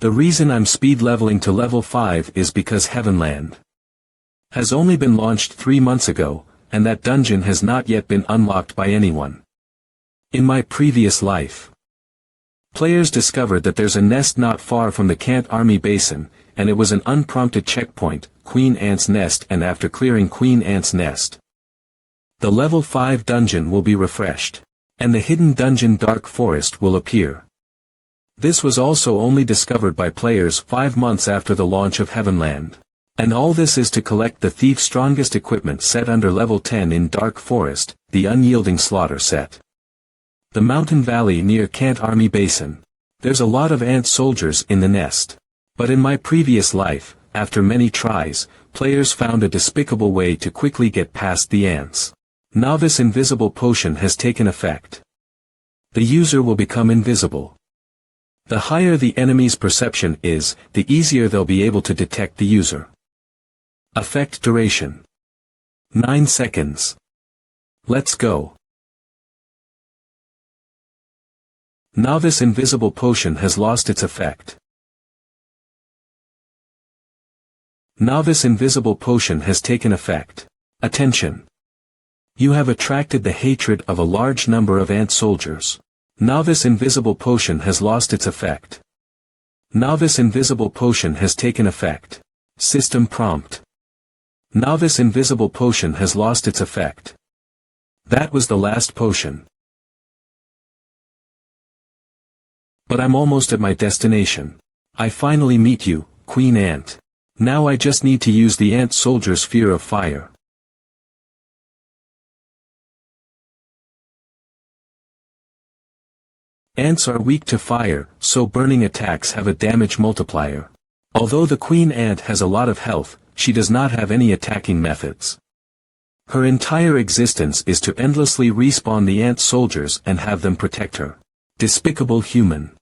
The reason I'm speed leveling to level 5 is because Heavenland has only been launched 3 months ago, and that dungeon has not yet been unlocked by anyone. In my previous life, players discovered that there's a nest not far from the Kant Army Basin, and it was an unprompted checkpoint, Queen Ant's Nest, and after clearing Queen Ant's Nest, the level 5 dungeon will be refreshed, and the hidden dungeon Dark Forest will appear. This was also only discovered by players 5 months after the launch of Heavenland. And all this is to collect the thief's strongest equipment set under level 10 in Dark Forest, the Unyielding Slaughter set. The mountain valley near Kant Army Basin. There's a lot of ant soldiers in the nest. But in my previous life, after many tries, players found a despicable way to quickly get past the ants. Novice Invisible Potion has taken effect. The user will become invisible. The higher the enemy's perception is, the easier they'll be able to detect the user. Effect duration: 9 seconds. Let's go. Novice Invisible Potion has lost its effect. Novice Invisible Potion has taken effect. Attention! You have attracted the hatred of a large number of ant soldiers. Novice Invisible Potion has lost its effect. Novice Invisible Potion has taken effect. System prompt: Novice Invisible Potion has lost its effect. That was the last potion. But I'm almost at my destination. I finally meet you, Queen Ant. Now I just need to use the ant soldier's fear of fire. Ants are weak to fire, so burning attacks have a damage multiplier. Although the Queen Ant has a lot of health, she does not have any attacking methods. Her entire existence is to endlessly respawn the ant soldiers and have them protect her. Despicable human.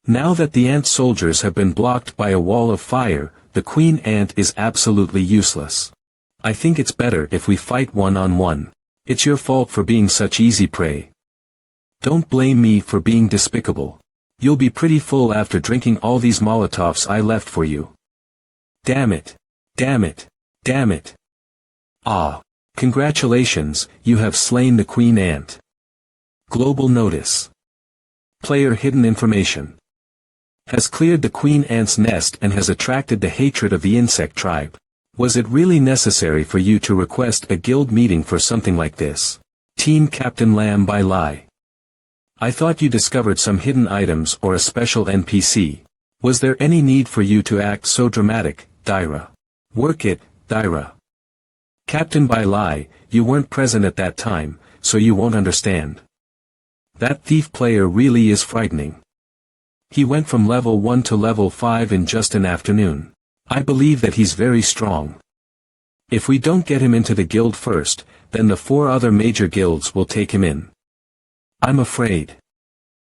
Now that the ant soldiers have been blocked by a wall of fire, the Queen Ant is absolutely useless. I think it's better if we fight one-on-one. It's your fault for being such easy prey. Don't blame me for being despicable. You'll be pretty full after drinking all these Molotovs I left for you. Damn it. Damn it. Damn it. Ah. Congratulations, you have slain the Queen Ant. Global notice. Player hidden information. Has cleared the Queen Ant's nest and has attracted the hatred of the insect tribe. Was it really necessary for you to request a guild meeting for something like this? Team Captain Lamb by Lie. I thought you discovered some hidden items or a special NPC. Was there any need for you to act so dramatic, Dyra? Work it, Dyra. Captain by Lie, you weren't present at that time, so you won't understand. That thief player really is frightening. He went from level 1 to level 5 in just an afternoon. I believe that he's very strong. If we don't get him into the guild first, then the 4 other major guilds will take him in. I'm afraid.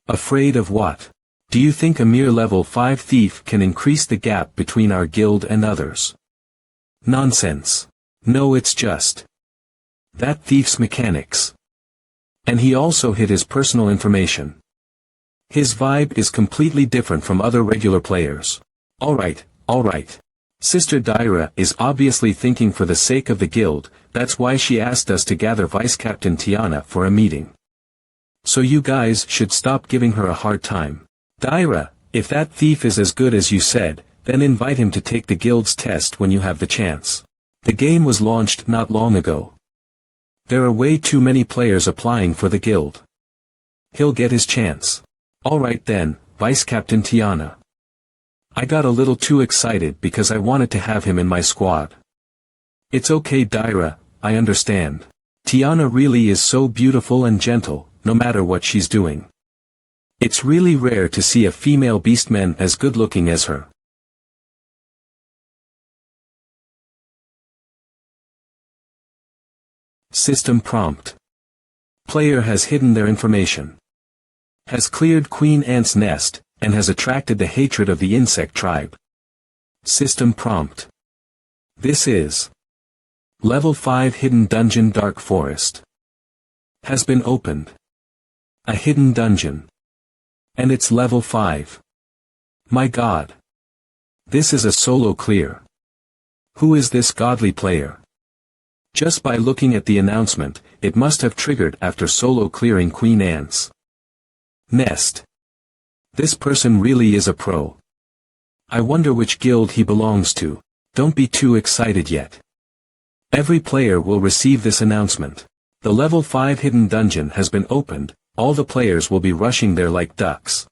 Afraid of what? Do you think a mere level 5 thief can increase the gap between our guild and others? Nonsense. No, it's just that thief's mechanics. And he also hid his personal information. His vibe is completely different from other regular players. Alright. Sister Dyra is obviously thinking for the sake of the guild, that's why she asked us to gather Vice Captain Tiana for a meeting. So you guys should stop giving her a hard time. Dyra, if that thief is as good as you said, then invite him to take the guild's test when you have the chance. The game was launched not long ago. There are way too many players applying for the guild. He'll get his chance. Alright then, Vice Captain Tiana. I got a little too excited because I wanted to have him in my squad. It's okay Dyra, I understand. Tiana really is so beautiful and gentle, no matter what she's doing. It's really rare to see a female beastman as good looking as her. System prompt. Player has hidden their information. Has cleared Queen Ant's nest, and has attracted the hatred of the insect tribe. System prompt. This is Level 5 Hidden Dungeon Dark Forest. Has been opened. A hidden dungeon. And it's level 5. My God. This is a solo clear. Who is this godly player? Just by looking at the announcement, it must have triggered after solo clearing Queen Anne's nest. This person really is a pro. I wonder which guild he belongs to. Don't be too excited yet. Every player will receive this announcement. The level 5 hidden dungeon has been opened, all the players will be rushing there like ducks.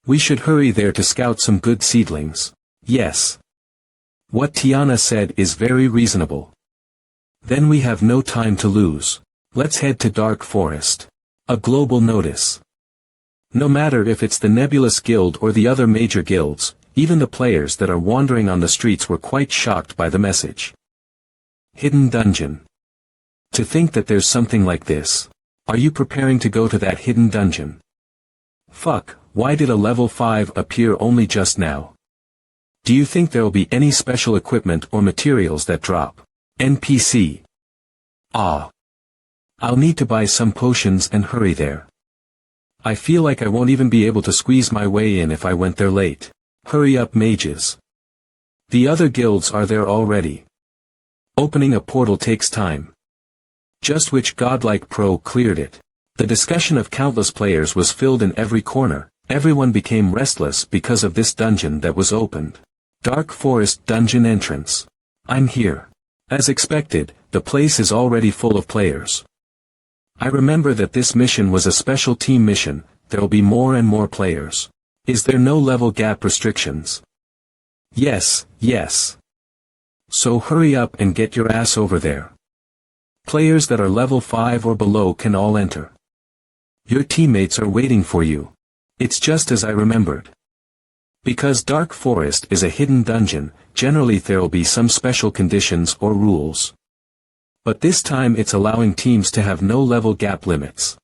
We should hurry there to scout some good seedlings. Yes. What Tiana said is very reasonable. Then we have no time to lose. Let's head to Dark Forest. A global notice. No matter if it's the Nebulous Guild or the other major guilds, even the players that are wandering on the streets were quite shocked by the message. Hidden dungeon. To think that there's something like this. Are you preparing to go to that hidden dungeon? Fuck, why did a level 5 appear only just now? Do you think there'll be any special equipment or materials that drop? NPC. Ah. I'll need to buy some potions and hurry there. I feel like I won't even be able to squeeze my way in if I went there late. Hurry up, mages. The other guilds are there already. Opening a portal takes time. Just which godlike pro cleared it? The discussion of countless players was filled in every corner. Everyone became restless because of this dungeon that was opened. Dark Forest dungeon entrance. I'm here. As expected, the place is already full of players. I remember that this mission was a special team mission. There'll be more and more players. Is there no level gap restrictions? Yes, yes. So hurry up and get your ass over there. Players that are level 5 or below can all enter. Your teammates are waiting for you. It's just as I remembered. Because Dark Forest is a hidden dungeon, generally there'll be some special conditions or rules. But this time it's allowing teams to have no level gap limits.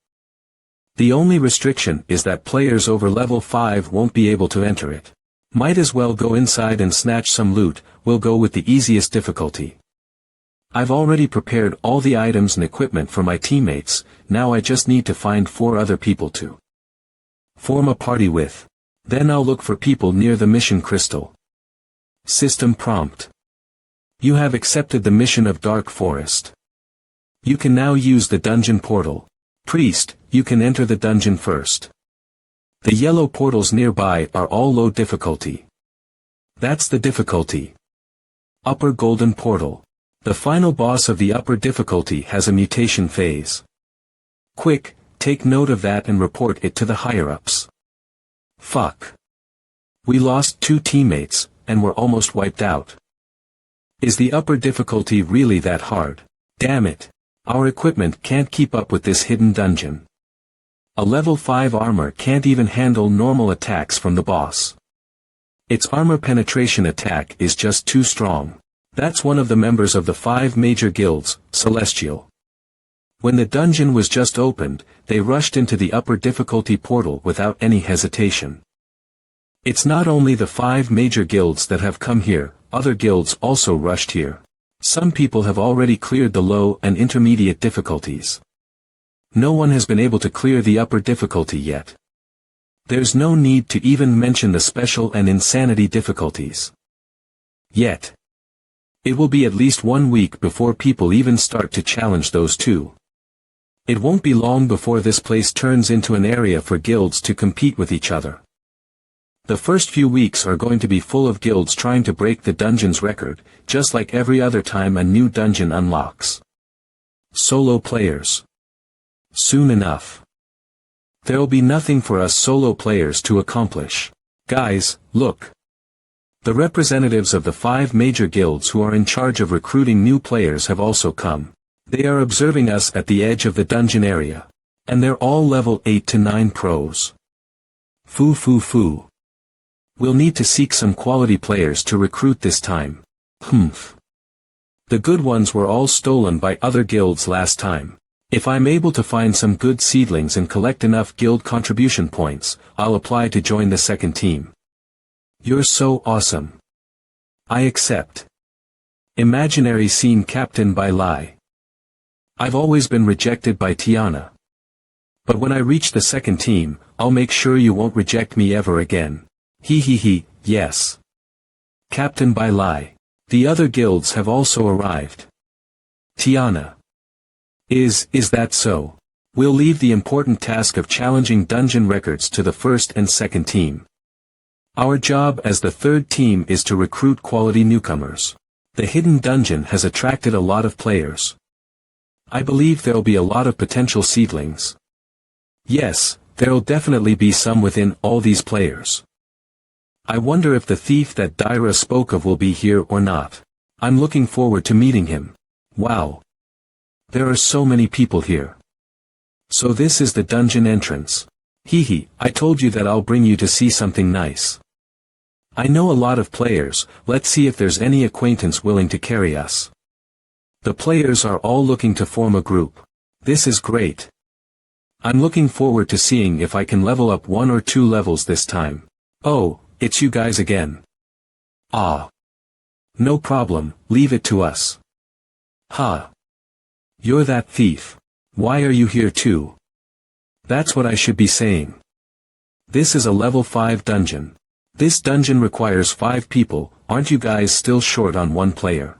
The only restriction is that players over level 5 won't be able to enter it. Might as well go inside and snatch some loot. We'll go with the easiest difficulty. I've already prepared all the items and equipment for my teammates, now I just need to find 4 other people to form a party with. Then I'll look for people near the mission crystal. System prompt. You have accepted the mission of Dark Forest. You can now use the dungeon portal. Priest, you can enter the dungeon first. The yellow portals nearby are all low difficulty. That's the difficulty. Upper golden portal. The final boss of the upper difficulty has a mutation phase. Quick, take note of that and report it to the higher-ups. Fuck. We lost 2 teammates, and we're almost wiped out. Is the upper difficulty really that hard? Damn it. Our equipment can't keep up with this hidden dungeon. A level 5 armor can't even handle normal attacks from the boss. Its armor penetration attack is just too strong. That's one of the members of the 5 major guilds, Celestial. When the dungeon was just opened, they rushed into the upper difficulty portal without any hesitation. It's not only the 5 major guilds that have come here, other guilds also rushed here. Some people have already cleared the low and intermediate difficulties. No one has been able to clear the upper difficulty yet. There's no need to even mention the special and insanity difficulties. Yet. It will be at least 1 week before people even start to challenge those 2. It won't be long before this place turns into an area for guilds to compete with each other. The first few weeks are going to be full of guilds trying to break the dungeon's record, just like every other time a new dungeon unlocks. Solo players. Soon enough. There'll be nothing for us solo players to accomplish. Guys, look. The representatives of the 5 major guilds who are in charge of recruiting new players have also come. They are observing us at the edge of the dungeon area. And they're all level 8 to 9 pros. Foo. We'll need to seek some quality players to recruit this time. Humph. The good ones were all stolen by other guilds last time. If I'm able to find some good seedlings and collect enough guild contribution points, I'll apply to join the second team. You're so awesome. I accept. Imaginary scene captain by Lai. I've always been rejected by Tiana. But when I reach the second team, I'll make sure you won't reject me ever again. Yes. Captain Bai Lai. The other guilds have also arrived. Tiana. Is that so? We'll leave the important task of challenging dungeon records to the first and second team. Our job as the third team is to recruit quality newcomers. The hidden dungeon has attracted a lot of players. I believe there'll be a lot of potential seedlings. Yes, there'll definitely be some within all these players. I wonder if the thief that Daira spoke of will be here or not. I'm looking forward to meeting him. Wow. There are so many people here. So this is the dungeon entrance. I told you that I'll bring you to see something nice. I know a lot of players, let's see if there's any acquaintance willing to carry us. The players are all looking to form a group. This is great. I'm looking forward to seeing if I can level up 1 or 2 levels this time. Oh, it's you guys again. Ah. No problem, leave it to us. Ha. You're that thief. Why are you here too? That's what I should be saying. This is a level 5 dungeon. This dungeon requires 5 people, aren't you guys still short on 1 player?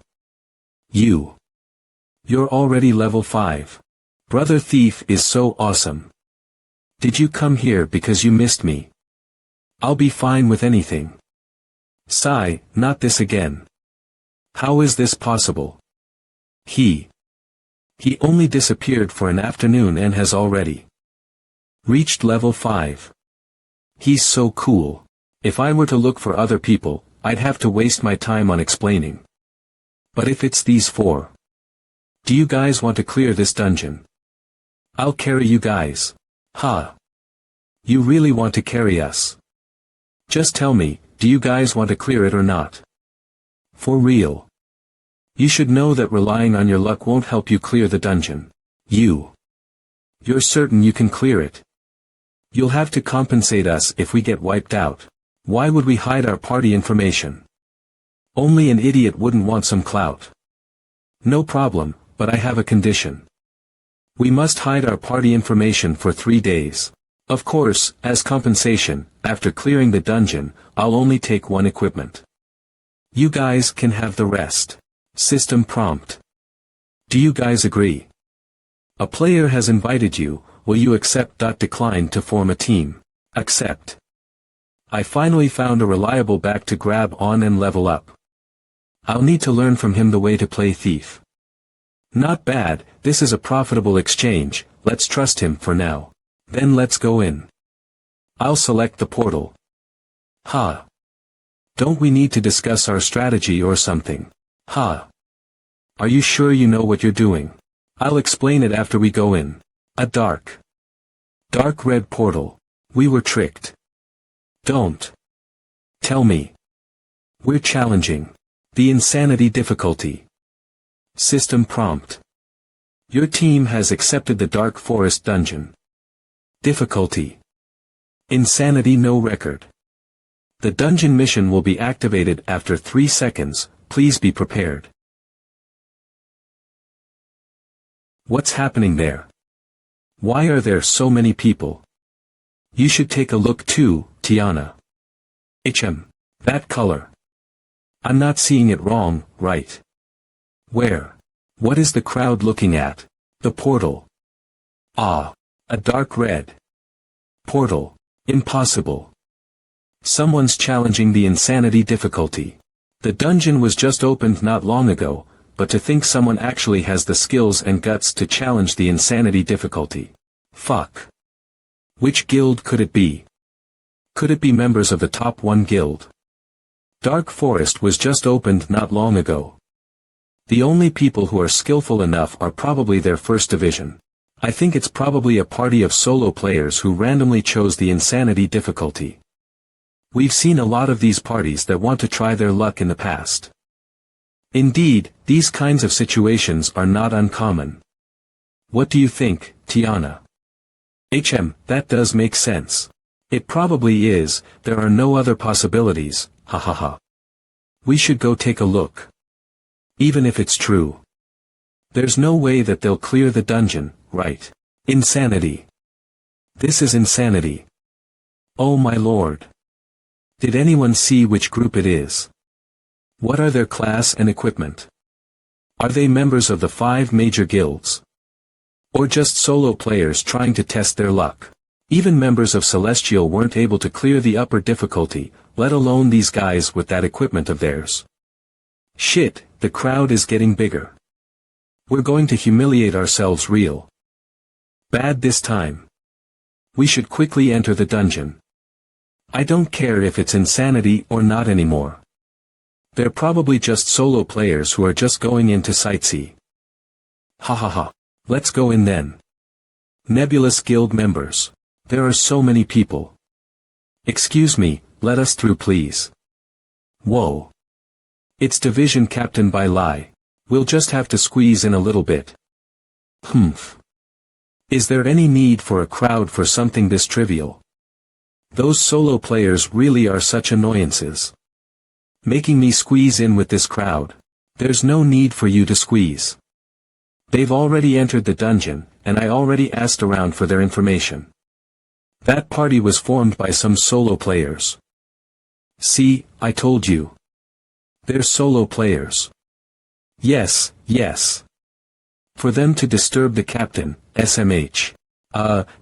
You're already level 5. Brother Thief is so awesome. Did you come here because you missed me? I'll be fine with anything. Sigh, not this again. How is this possible? He only disappeared for an afternoon and has already reached level 5. He's so cool. If I were to look for other people, I'd have to waste my time on explaining. But if it's these 4. Do you guys want to clear this dungeon? I'll carry you guys. Ha. You really want to carry us? Just tell me, do you guys want to clear it or not? For real. You should know that relying on your luck won't help you clear the dungeon. You're certain you can clear it? You'll have to compensate us if we get wiped out. Why would we hide our party information? Only an idiot wouldn't want some clout. No problem, but I have a condition. We must hide our party information for 3 days. Of course, as compensation, after clearing the dungeon, I'll only take 1 equipment. You guys can have the rest. System prompt. Do you guys agree? A player has invited you, will you accept? Decline to form a team. Accept. I finally found a reliable back to grab on and level up. I'll need to learn from him the way to play thief. Not bad, this is a profitable exchange, let's trust him for now. Then let's go in. I'll select the portal. Ha. Don't we need to discuss our strategy or something? Ha. Are you sure you know what you're doing? I'll explain it after we go in. A dark red portal. We were tricked. Don't tell me. We're challenging the insanity difficulty. System prompt. Your team has accepted the Dark Forest dungeon. Difficulty. Insanity no record. The dungeon mission will be activated after 3 seconds, please be prepared. What's happening there? Why are there so many people? You should take a look too, Tiana. That color. I'm not seeing it wrong, right? Where? What is the crowd looking at? The portal. Ah. A dark red portal. Impossible. Someone's challenging the insanity difficulty. The dungeon was just opened not long ago, but to think someone actually has the skills and guts to challenge the insanity difficulty. Fuck. Which guild could it be? Could it be members of the top 1 guild? Dark Forest was just opened not long ago. The only people who are skillful enough are probably their first division. I think it's probably a party of solo players who randomly chose the insanity difficulty. We've seen a lot of these parties that want to try their luck in the past. Indeed, these kinds of situations are not uncommon. What do you think, Tiana? That does make sense. It probably is, there are no other possibilities, hahaha. We should go take a look. Even if it's true. There's no way that they'll clear the dungeon, right? Insanity. This is insanity. Oh my lord. Did anyone see which group it is? What are their class and equipment? Are they members of the 5 major guilds? Or just solo players trying to test their luck? Even members of Celestial weren't able to clear the upper difficulty, let alone these guys with that equipment of theirs. Shit, the crowd is getting bigger. We're going to humiliate ourselves real bad this time. We should quickly enter the dungeon. I don't care if it's insanity or not anymore. They're probably just solo players who are just going in to sightsee. Ha ha ha. Let's go in then. Nebulous Guild members. There are so many people. Excuse me, let us through please. Whoa. It's Division Captain by Lai. We'll just have to squeeze in a little bit. Humph. Is there any need for a crowd for something this trivial? Those solo players really are such annoyances. Making me squeeze in with this crowd. There's no need for you to squeeze. They've already entered the dungeon, and I already asked around for their information. That party was formed by some solo players. See, I told you. They're solo players. Yes, yes. For them to disturb the captain, SMH.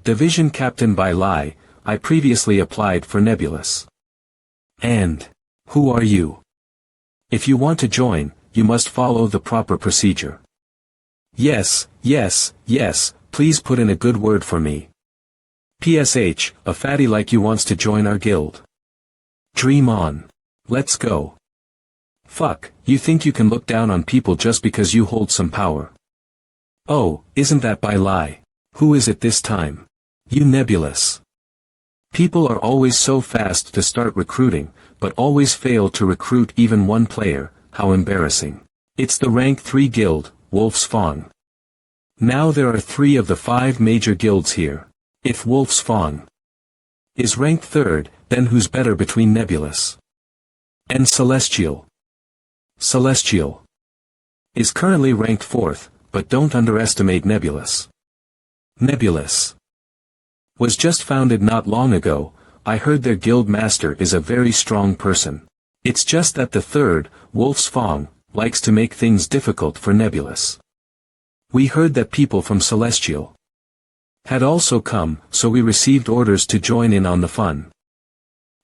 Division Captain by Lai, I previously applied for Nebulous. And, who are you? If you want to join, you must follow the proper procedure. Yes, yes, yes, please put in a good word for me. PSH, a fatty like you wants to join our guild. Dream on. Let's go. Fuck, you think you can look down on people just because you hold some power? Oh, isn't that by Lai? Who is it this time? You Nebulous. People are always so fast to start recruiting, but always fail to recruit even one player, how embarrassing. It's the rank 3 guild, Wolf's Fang. Now there are 3 of the 5 major guilds here. If Wolf's Fang is ranked 3rd, then who's better between Nebulous and Celestial? Celestial is currently ranked 4th, but don't underestimate Nebulous. Nebulous was just founded not long ago. I heard their guild master is a very strong person. It's just that the 3rd, Wolf's Fang, likes to make things difficult for Nebulous. We heard that people from Celestial had also come, so we received orders to join in on the fun.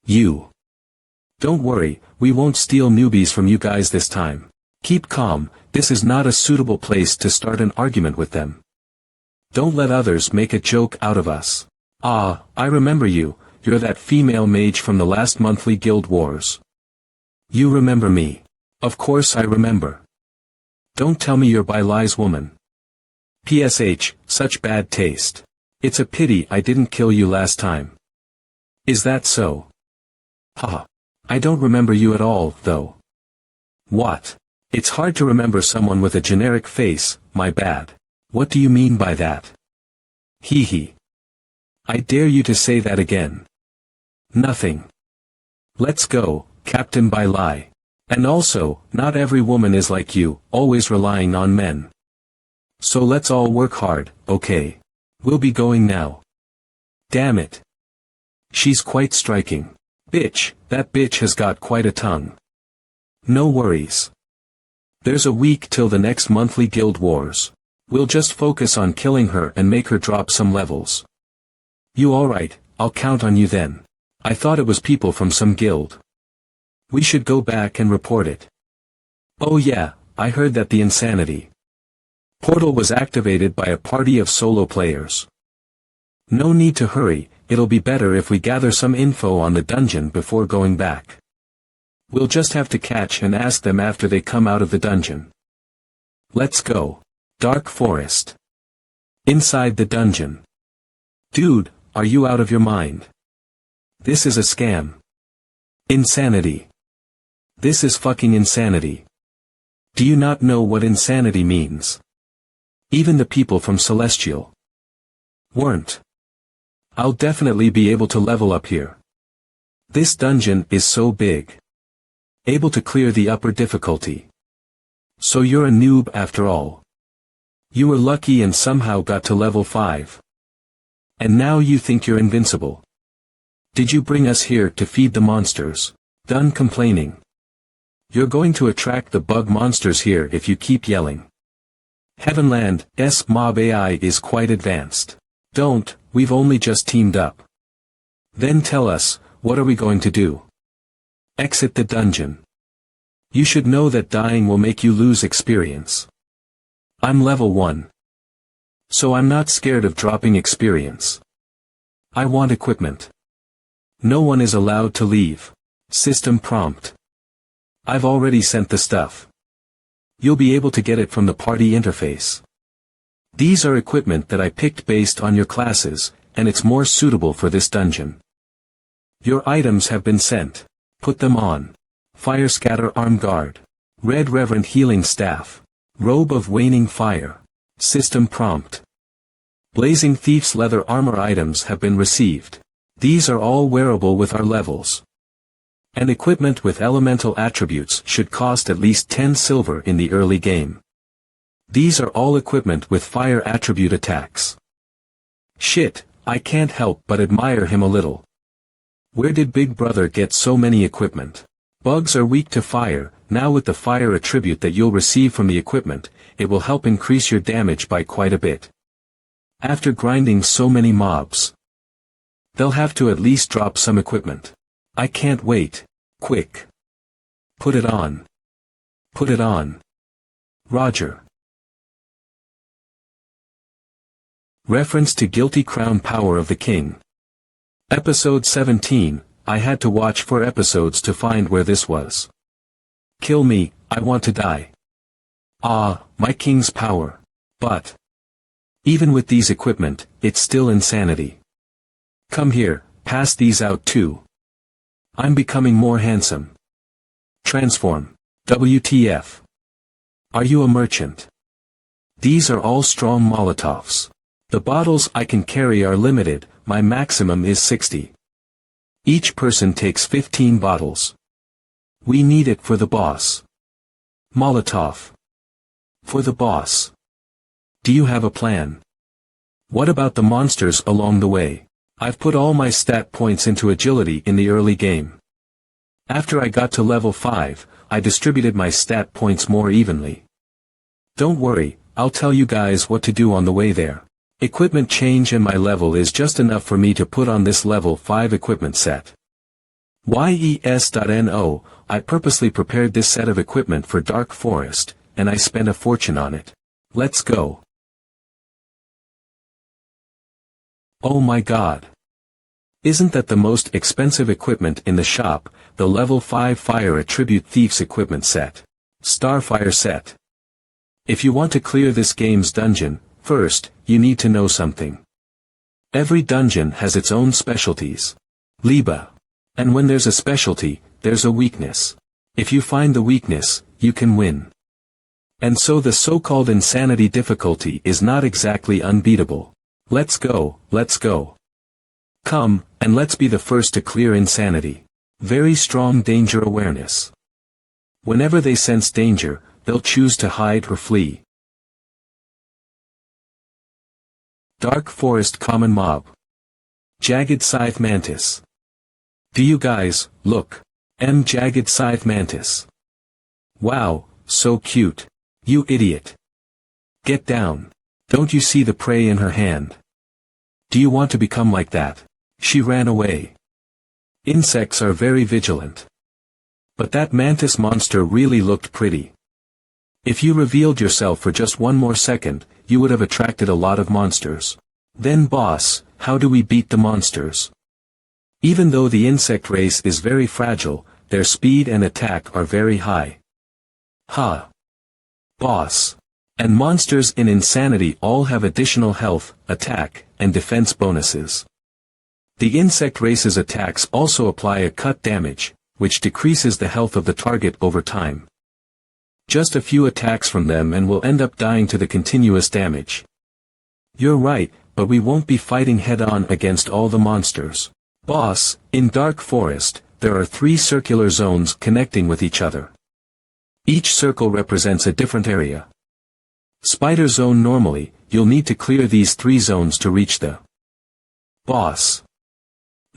You. Don't worry, we won't steal newbies from you guys this time. Keep calm, this is not a suitable place to start an argument with them. Don't let others make a joke out of us. Ah, I remember you, you're that female mage from the last monthly guild wars. You remember me. Of course I remember. Don't tell me you're by Lai's woman. PSH, such bad taste. It's a pity I didn't kill you last time. Is that so? Haha. I don't remember you at all, though. What? It's hard to remember someone with a generic face, my bad. What do you mean by that? Hee hee. I dare you to say that again. Nothing. Let's go, Captain by Lai. And also, not every woman is like you, always relying on men. So let's all work hard, okay? We'll be going now. Damn it. She's quite striking. Bitch, that bitch has got quite a tongue. No worries. There's a week till the next monthly guild wars. We'll just focus on killing her and make her drop some levels. You alright, I'll count on you then. I thought it was people from some guild. We should go back and report it. Oh yeah, I heard that the insanity portal was activated by a party of solo players. No need to hurry, it'll be better if we gather some info on the dungeon before going back. We'll just have to catch and ask them after they come out of the dungeon. Let's go. Dark Forest. Inside the dungeon. Dude, are you out of your mind? This is a scam. Insanity. This is fucking insanity. Do you not know what insanity means? Even the people from Celestial weren't. I'll definitely be able to level up here. This dungeon is so big. Able to clear the upper difficulty. So you're a noob after all. You were lucky and somehow got to level 5. And now you think you're invincible. Did you bring us here to feed the monsters? Done complaining. You're going to attract the bug monsters here if you keep yelling. Heavenland's mob AI is quite advanced. Don't, we've only just teamed up. Then tell us, what are we going to do? Exit the dungeon. You should know that dying will make you lose experience. I'm level 1. So I'm not scared of dropping experience. I want equipment. No one is allowed to leave. System prompt. I've already sent the stuff. You'll be able to get it from the party interface. These are equipment that I picked based on your classes, and it's more suitable for this dungeon. Your items have been sent. Put them on. Fire Scatter Arm Guard. Red Reverend Healing Staff. Robe of Waning Fire. System prompt. Blazing Thief's leather armor items have been received. These are all wearable with our levels. And equipment with elemental attributes should cost at least 10 silver in the early game. These are all equipment with fire attribute attacks. Shit, I can't help but admire him a little. Where did Big Brother get so many equipment? Bugs are weak to fire. Now with the fire attribute that you'll receive from the equipment, it will help increase your damage by quite a bit. After grinding so many mobs, they'll have to at least drop some equipment. I can't wait. Quick. Put it on. Put it on. Roger. Reference to Guilty Crown Power of the King. Episode 17, I had to watch 4 episodes to find where this was. Kill me, I want to die. Ah, my king's power. But even with these equipment, it's still insanity. Come here, pass these out too. I'm becoming more handsome. Transform. WTF. Are you a merchant? These are all strong Molotovs. The bottles I can carry are limited, my maximum is 60. Each person takes 15 bottles. We need it for the boss. Molotov. For the boss. Do you have a plan? What about the monsters along the way? I've put all my stat points into agility in the early game. After I got to level 5, I distributed my stat points more evenly. Don't worry, I'll tell you guys what to do on the way there. Equipment change and my level is just enough for me to put on this level 5 equipment set. YES.NO, I purposely prepared this set of equipment for Dark Forest, and I spent a fortune on it. Let's go. Oh my god. Isn't that the most expensive equipment in the shop, the level 5 Fire Attribute Thieves equipment set? Starfire set. If you want to clear this game's dungeon, first, you need to know something. Every dungeon has its own specialties. Liba. And when there's a specialty, there's a weakness. If you find the weakness, you can win. And so the so-called insanity difficulty is not exactly unbeatable. Let's go, let's go. Come, and let's be the first to clear insanity. Very strong danger awareness. Whenever they sense danger, they'll choose to hide or flee. Dark Forest Common Mob. Jagged Scythe Mantis. Do you guys, look. Jagged Scythe Mantis. Wow, so cute. You idiot. Get down. Don't you see the prey in her hand? Do you want to become like that? She ran away. Insects are very vigilant. But that mantis monster really looked pretty. If you revealed yourself for just one more second, you would have attracted a lot of monsters. Then boss, how do we beat the monsters? Even though the insect race is very fragile, their speed and attack are very high. Ha! Boss. And monsters in Insanity all have additional health, attack, and defense bonuses. The insect race's attacks also apply a cut damage, which decreases the health of the target over time. Just a few attacks from them and we'll end up dying to the continuous damage. You're right, but we won't be fighting head-on against all the monsters. Boss, in Dark Forest, there are 3 circular zones connecting with each other. Each circle represents a different area. Spider Zone. Normally, you'll need to clear these 3 zones to reach the boss.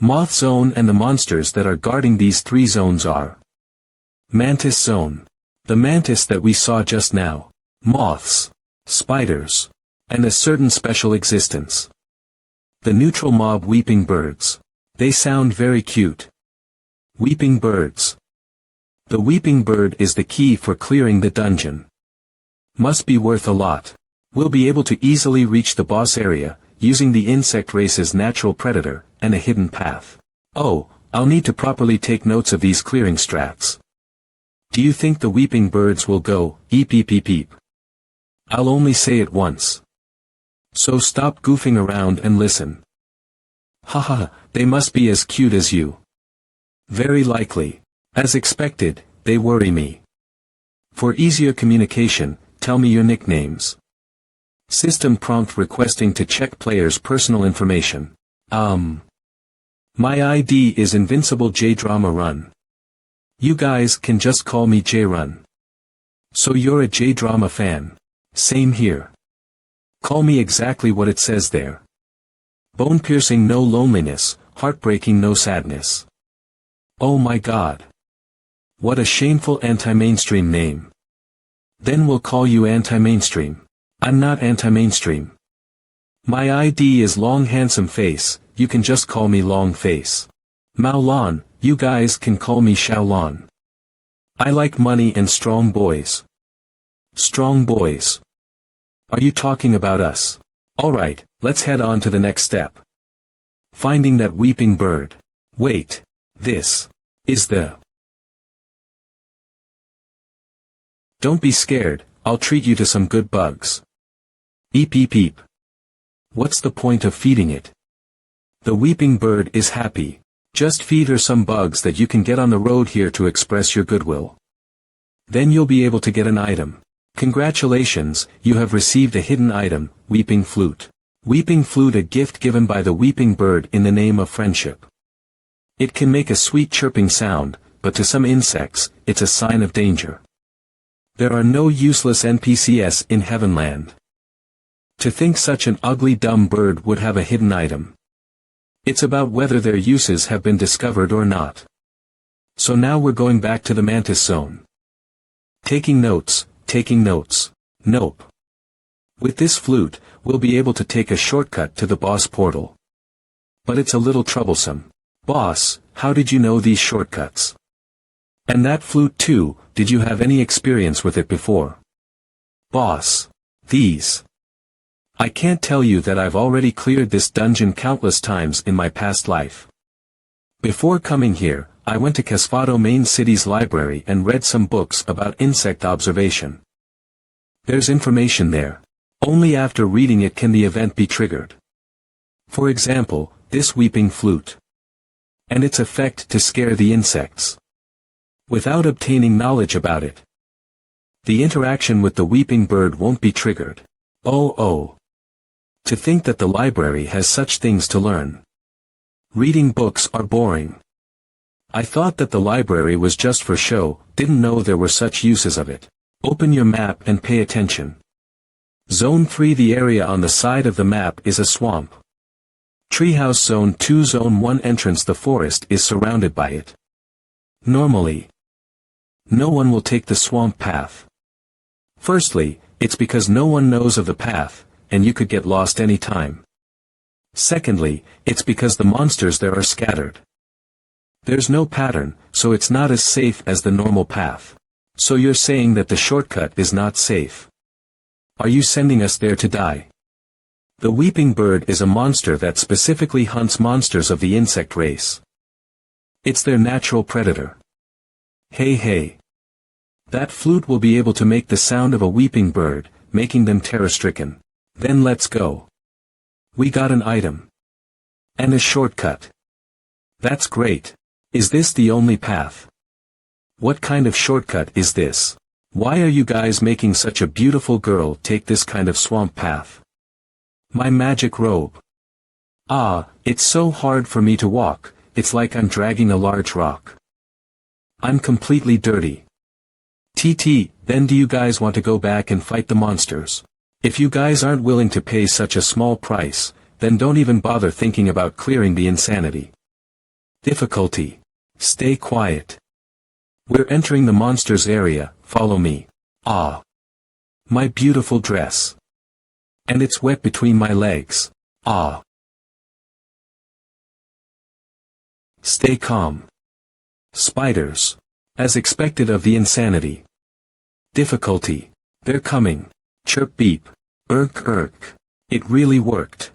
Moth Zone, and the monsters that are guarding these 3 zones are Mantis Zone, the mantis that we saw just now, moths, spiders, and a certain special existence. The neutral mob weeping birds. They sound very cute. Weeping birds. The weeping bird is the key for clearing the dungeon. Must be worth a lot. We'll be able to easily reach the boss area, using the insect race's natural predator, and a hidden path. Oh, I'll need to properly take notes of these clearing strats. Do you think the weeping birds will go, eep eep eep eep? I'll only say it once. So stop goofing around and listen. Haha, they must be as cute as you. Very likely. As expected, they worry me. For easier communication, tell me your nicknames. System prompt requesting to check player's personal information. My ID is Invincible J Drama Run. You guys can just call me J Run. So you're a J Drama fan. Same here. Call me exactly what it says there. Bone-piercing no loneliness, heartbreaking no sadness. Oh my god. What a shameful anti-mainstream name. Then we'll call you anti-mainstream. I'm not anti-mainstream. My ID is Long Handsome Face, you can just call me Long Face. Mao Lan, you guys can call me Xiaolon. I like money and strong boys. Strong boys. Are you talking about us? Alright, let's head on to the next step. Finding that weeping bird. Wait. This is the... Don't be scared, I'll treat you to some good bugs. Eep eep eep. What's the point of feeding it? The weeping bird is happy. Just feed her some bugs that you can get on the road here to express your goodwill. Then you'll be able to get an item. Congratulations, you have received a hidden item, Weeping Flute. Weeping Flute, a gift given by the weeping bird in the name of friendship. It can make a sweet chirping sound, but to some insects, it's a sign of danger. There are no useless NPCs in Heavenland. To think such an ugly dumb bird would have a hidden item. It's about whether their uses have been discovered or not. So now we're going back to the Mantis Zone. Taking notes. Nope. With this flute, we'll be able to take a shortcut to the boss portal. But it's a little troublesome. Boss, how did you know these shortcuts? And that flute too, did you have any experience with it before? Boss. These. I can't tell you that I've already cleared this dungeon countless times in my past life. Before coming here, I went to Casfado Main City's library and read some books about insect observation. There's information there. Only after reading it can the event be triggered. For example, this weeping flute. And its effect to scare the insects. Without obtaining knowledge about it, the interaction with the weeping bird won't be triggered. Oh. To think that the library has such things to learn. Reading books are boring. I thought that the library was just for show, didn't know there were such uses of it. Open your map and pay attention. Zone 3, the area on the side of the map is a swamp. Treehouse Zone 2, Zone 1 entrance, the forest is surrounded by it. Normally, no one will take the swamp path. Firstly, it's because no one knows of the path, and you could get lost any time. Secondly, it's because the monsters there are scattered. There's no pattern, so it's not as safe as the normal path. So you're saying that the shortcut is not safe. Are you sending us there to die? The weeping bird is a monster that specifically hunts monsters of the insect race. It's their natural predator. Hey. That flute will be able to make the sound of a weeping bird, making them terror-stricken. Then let's go. We got an item. And a shortcut. That's great. Is this the only path? What kind of shortcut is this? Why are you guys making such a beautiful girl take this kind of swamp path? My magic robe. It's so hard for me to walk, it's like I'm dragging a large rock. I'm completely dirty. Then do you guys want to go back and fight the monsters? If you guys aren't willing to pay such a small price, then don't even bother thinking about clearing the insanity. Difficulty. Stay quiet. We're entering the monsters area, follow me. Ah. My beautiful dress. And it's wet between my legs. Ah. Stay calm. Spiders. As expected of the insanity. Difficulty. They're coming. Chirp beep. Irk irk. It really worked.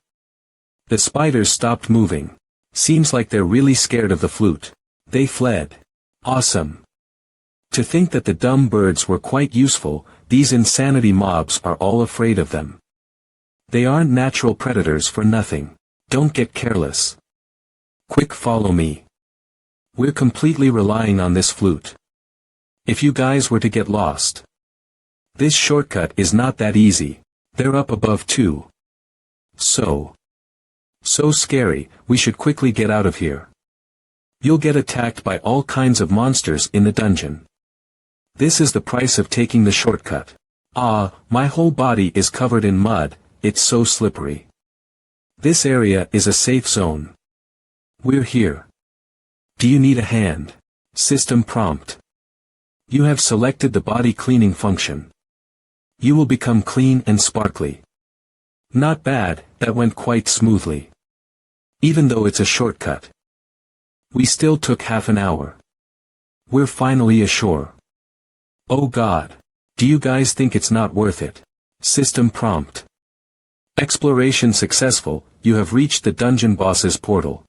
The spiders stopped moving. Seems like they're really scared of the flute. They fled. Awesome. To think that the dumb birds were quite useful, these insanity mobs are all afraid of them. They aren't natural predators for nothing. Don't get careless. Quick, follow me. We're completely relying on this flute. If you guys were to get lost. This shortcut is not that easy. They're up above too. So scary, we should quickly get out of here. You'll get attacked by all kinds of monsters in the dungeon. This is the price of taking the shortcut. Ah, my whole body is covered in mud, it's so slippery. This area is a safe zone. We're here. Do you need a hand? System prompt. You have selected the body cleaning function. You will become clean and sparkly. Not bad, that went quite smoothly. Even though it's a shortcut. We still took half an hour. We're finally ashore. Oh God. Do you guys think it's not worth it? System prompt. Exploration successful, you have reached the dungeon boss's portal.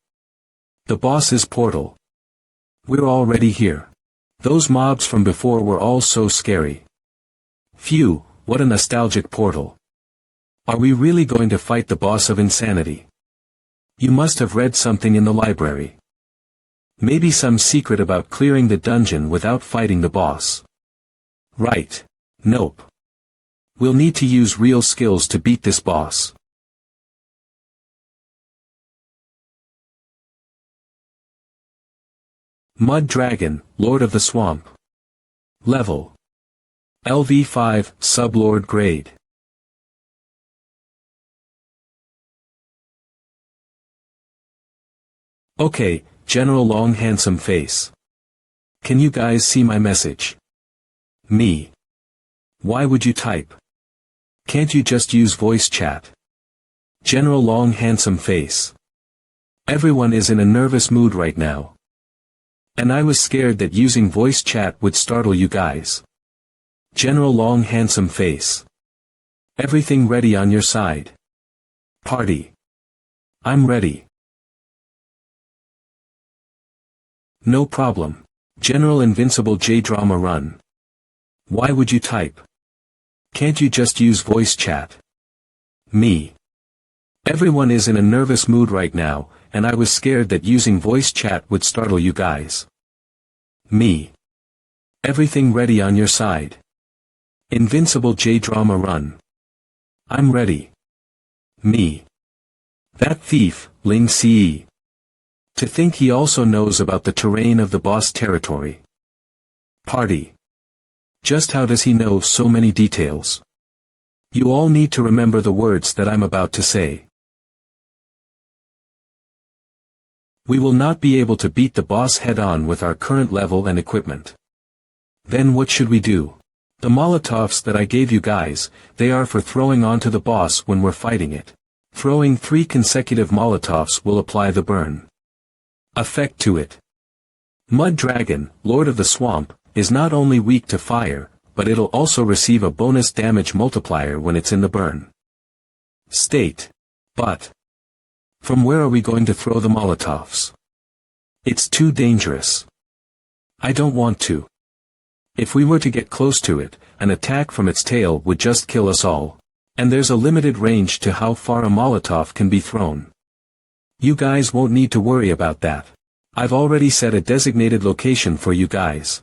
The boss's portal. We're already here. Those mobs from before were all so scary. Phew, what a nostalgic portal. Are we really going to fight the boss of insanity? You must have read something in the library. Maybe some secret about clearing the dungeon without fighting the boss. Right. Nope. We'll need to use real skills to beat this boss. Mud Dragon, Lord of the Swamp. Level. LV5, Sublord Grade. Okay, General Long Handsome Face. Can you guys see my message? Me. Why would you type? Can't you just use voice chat? General Long Handsome Face. Everyone is in a nervous mood right now. And I was scared that using voice chat would startle you guys. General Long Handsome Face. Everything ready on your side? Party. I'm ready. No problem. General Invincible J-Drama Run. Why would you type? Can't you just use voice chat? Me. Everyone is in a nervous mood right now, and I was scared that using voice chat would startle you guys. Me. Everything ready on your side? Invincible J-Drama Run. I'm ready. Me. That thief, Ling Ce. To think he also knows about the terrain of the boss territory. Party. Just how does he know so many details? You all need to remember the words that I'm about to say. We will not be able to beat the boss head-on with our current level and equipment. Then what should we do? The Molotovs that I gave you guys, they are for throwing onto the boss when we're fighting it. Throwing 3 consecutive Molotovs will apply the burn effect to it. Mud Dragon, Lord of the Swamp, is not only weak to fire, but it'll also receive a bonus damage multiplier when it's in the burn state. But from where are we going to throw the Molotovs? It's too dangerous. I don't want to. If we were to get close to it, an attack from its tail would just kill us all. And there's a limited range to how far a Molotov can be thrown. You guys won't need to worry about that. I've already set a designated location for you guys.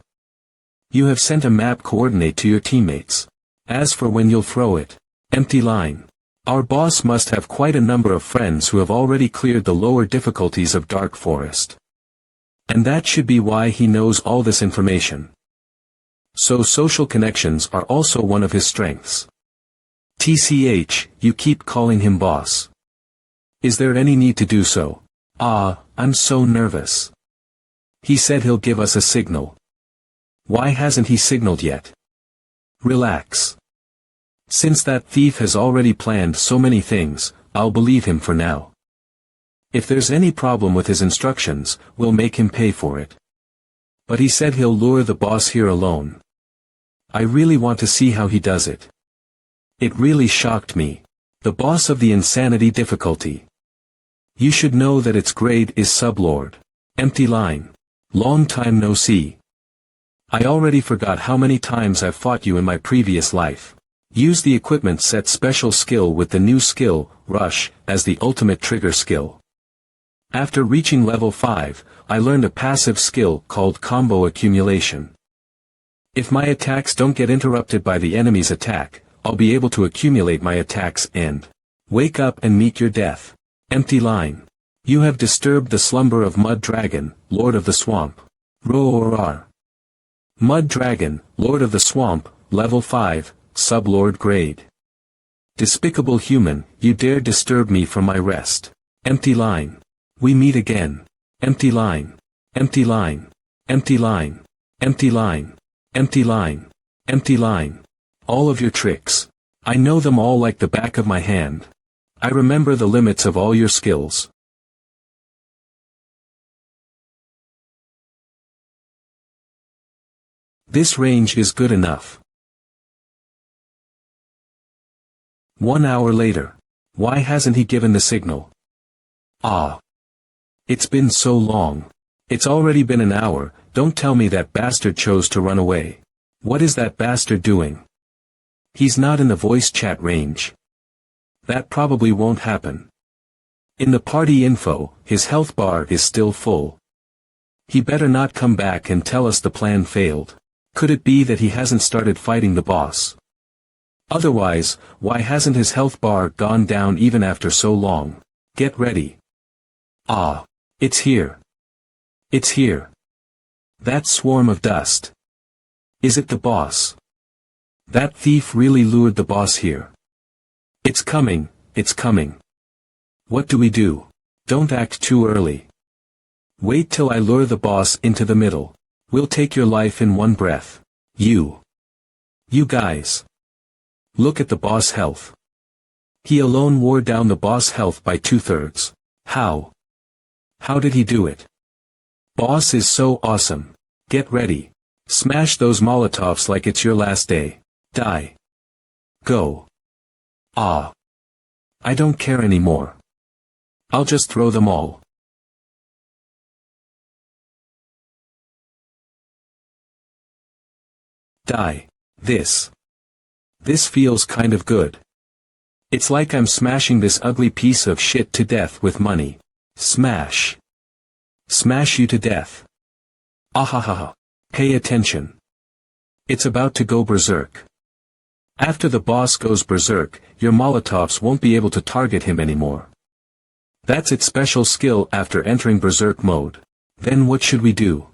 You have sent a map coordinate to your teammates. As for when you'll throw it, empty line. Our boss must have quite a number of friends who have already cleared the lower difficulties of Dark Forest. And that should be why he knows all this information. So social connections are also one of his strengths. TCH, you keep calling him boss. Is there any need to do so? Ah, I'm so nervous. He said he'll give us a signal. Why hasn't he signaled yet? Relax. Since that thief has already planned so many things, I'll believe him for now. If there's any problem with his instructions, we'll make him pay for it. But he said he'll lure the boss here alone. I really want to see how he does it. It really shocked me. The boss of the insanity difficulty. You should know that its grade is sublord. Empty line. Long time no see. I already forgot how many times I've fought you in my previous life. Use the equipment set special skill with the new skill, Rush, as the ultimate trigger skill. After reaching level 5, I learned a passive skill called Combo Accumulation. If my attacks don't get interrupted by the enemy's attack, I'll be able to accumulate my attacks and wake up and meet your death. Empty line. You have disturbed the slumber of Mud Dragon, Lord of the Swamp. Roar. Mud Dragon, Lord of the Swamp, level 5, sublord grade. Despicable human, you dare disturb me from my rest. Empty line. We meet again. Empty line. Empty line. Empty line. Empty line. Empty line. Empty line. All of your tricks. I know them all like the back of my hand. I remember the limits of all your skills. This range is good enough. 1 hour later. Why hasn't he given the signal? Ah. It's been so long. It's already been an hour. Don't tell me that bastard chose to run away. What is that bastard doing? He's not in the voice chat range. That probably won't happen. In the party info, his health bar is still full. He better not come back and tell us the plan failed. Could it be that he hasn't started fighting the boss? Otherwise, why hasn't his health bar gone down even after so long? Get ready. Ah. It's here. It's here. That swarm of dust. Is it the boss? That thief really lured the boss here. It's coming, it's coming. What do we do? Don't act too early. Wait till I lure the boss into the middle. We'll take your life in one breath. You guys. Look at the boss health. He alone wore down the boss health by 2/3. How? How did he do it? Boss is so awesome. Get ready. Smash those Molotovs like it's your last day. Die. Go. Ah. I don't care anymore. I'll just throw them all. Die. This feels kind of good. It's like I'm smashing this ugly piece of shit to death with money. Smash. Smash you to death. Ahahaha. Pay attention. It's about to go berserk. After the boss goes berserk, your Molotovs won't be able to target him anymore. That's its special skill after entering berserk mode. Then what should we do?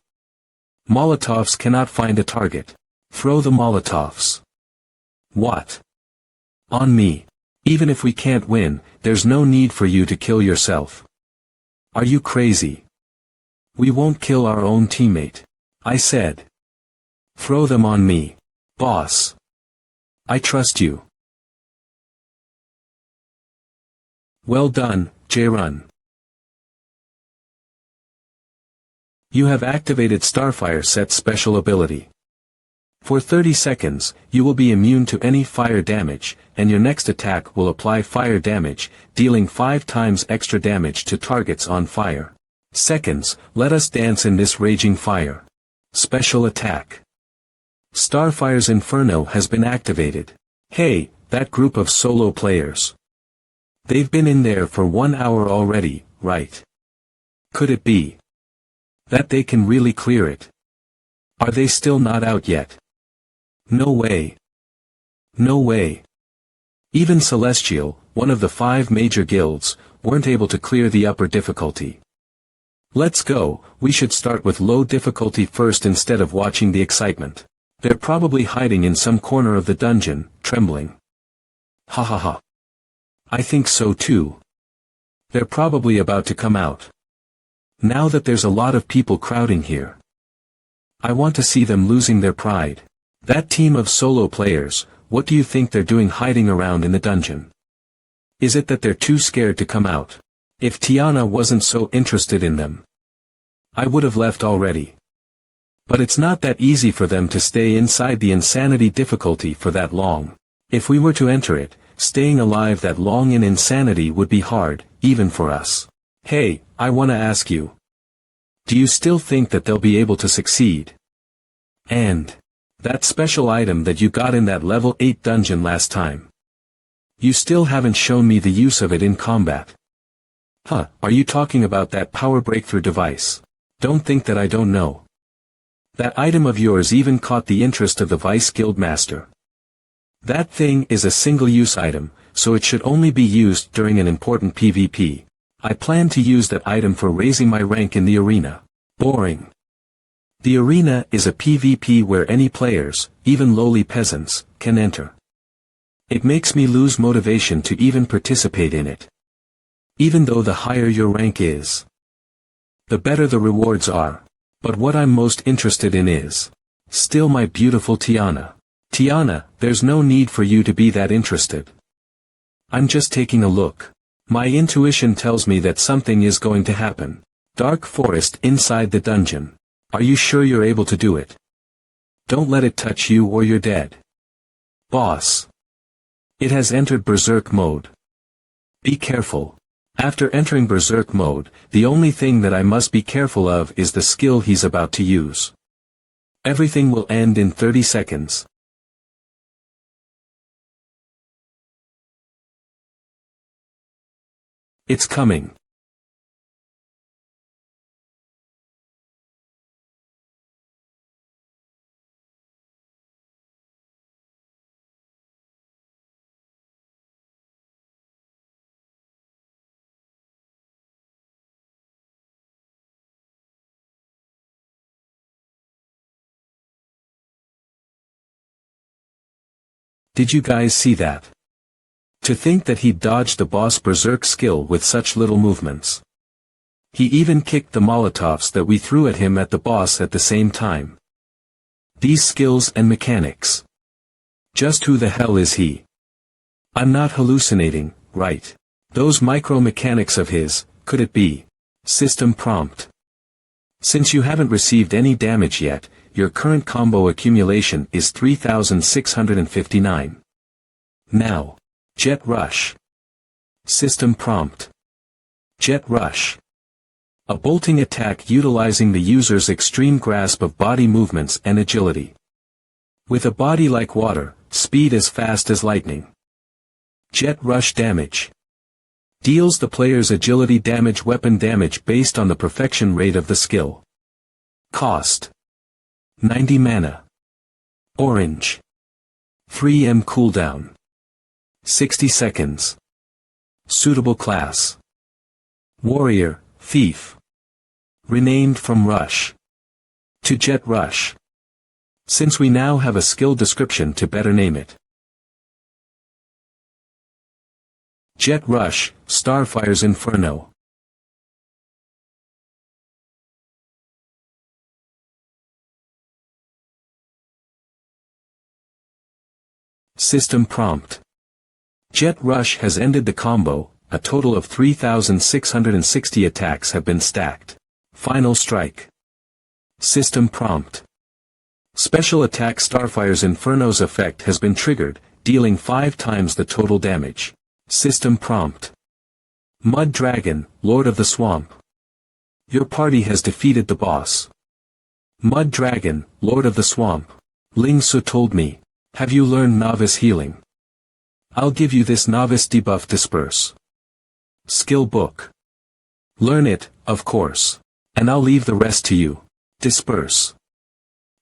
Molotovs cannot find a target. Throw the Molotovs. What? On me. Even if we can't win, there's no need for you to kill yourself. Are you crazy? We won't kill our own teammate. I said. Throw them on me. Boss. I trust you. Well done, J-Run. You have activated Starfire Set's special ability. For 30 seconds, you will be immune to any fire damage, and your next attack will apply fire damage, dealing 5 times extra damage to targets on fire. Seconds, let us dance in this raging fire. Special attack. Starfire's Inferno has been activated. Hey, that group of solo players. They've been in there for 1 hour already, right? Could it be that they can really clear it? Are they still not out yet? No way. No way. Even Celestial, one of the 5 major guilds, weren't able to clear the upper difficulty. Let's go, we should start with low difficulty first instead of watching the excitement. They're probably hiding in some corner of the dungeon, trembling. Ha ha ha. I think so too. They're probably about to come out. Now that there's a lot of people crowding here, I want to see them losing their pride. That team of solo players, what do you think they're doing hiding around in the dungeon? Is it that they're too scared to come out? If Tiana wasn't so interested in them, I would have left already. But it's not that easy for them to stay inside the insanity difficulty for that long. If we were to enter it, staying alive that long in insanity would be hard, even for us. Hey, I wanna ask you. Do you still think that they'll be able to succeed? And that special item that you got in that level 8 dungeon last time. You still haven't shown me the use of it in combat. Huh, are you talking about that power breakthrough device? Don't think that I don't know. That item of yours even caught the interest of the Vice Guild Master. That thing is a single-use item, so it should only be used during an important PvP. I plan to use that item for raising my rank in the arena. Boring. The arena is a PvP where any players, even lowly peasants, can enter. It makes me lose motivation to even participate in it. Even though the higher your rank is, the better the rewards are. But what I'm most interested in is still my beautiful Tiana. Tiana, there's no need for you to be that interested. I'm just taking a look. My intuition tells me that something is going to happen. Dark forest inside the dungeon. Are you sure you're able to do it? Don't let it touch you or you're dead. Boss. It has entered Berserk mode. Be careful. After entering Berserk mode, the only thing that I must be careful of is the skill he's about to use. Everything will end in 30 seconds. It's coming. Did you guys see that? To think that he dodged the boss Berserk skill with such little movements. He even kicked the Molotovs that we threw at him at the boss at the same time. These skills and mechanics. Just who the hell is he? I'm not hallucinating, right? Those micro-mechanics of his, could it be? System prompt. Since you haven't received any damage yet, your current combo accumulation is 3659. Now. Jet Rush. System prompt. Jet Rush. A bolting attack utilizing the user's extreme grasp of body movements and agility. With a body like water, speed as fast as lightning. Jet Rush damage. Deals the player's agility damage weapon damage based on the perfection rate of the skill. Cost. 90 mana. Orange. 3M cooldown. 60 seconds. Suitable class. Warrior, Thief. Renamed from Rush to Jet Rush. Since we now have a skill description to better name it. Jet Rush, Starfire's Inferno. System prompt. Jet Rush has ended the combo, a total of 3,660 attacks have been stacked. Final strike. System prompt. Special attack Starfire's Inferno's effect has been triggered, dealing 5 times the total damage. System prompt. Mud Dragon, Lord of the Swamp. Your party has defeated the boss. Mud Dragon, Lord of the Swamp. Ling Su told me. Have you learned Novice Healing? I'll give you this Novice Debuff Disperse. Skill book. Learn it, of course. And I'll leave the rest to you. Disperse.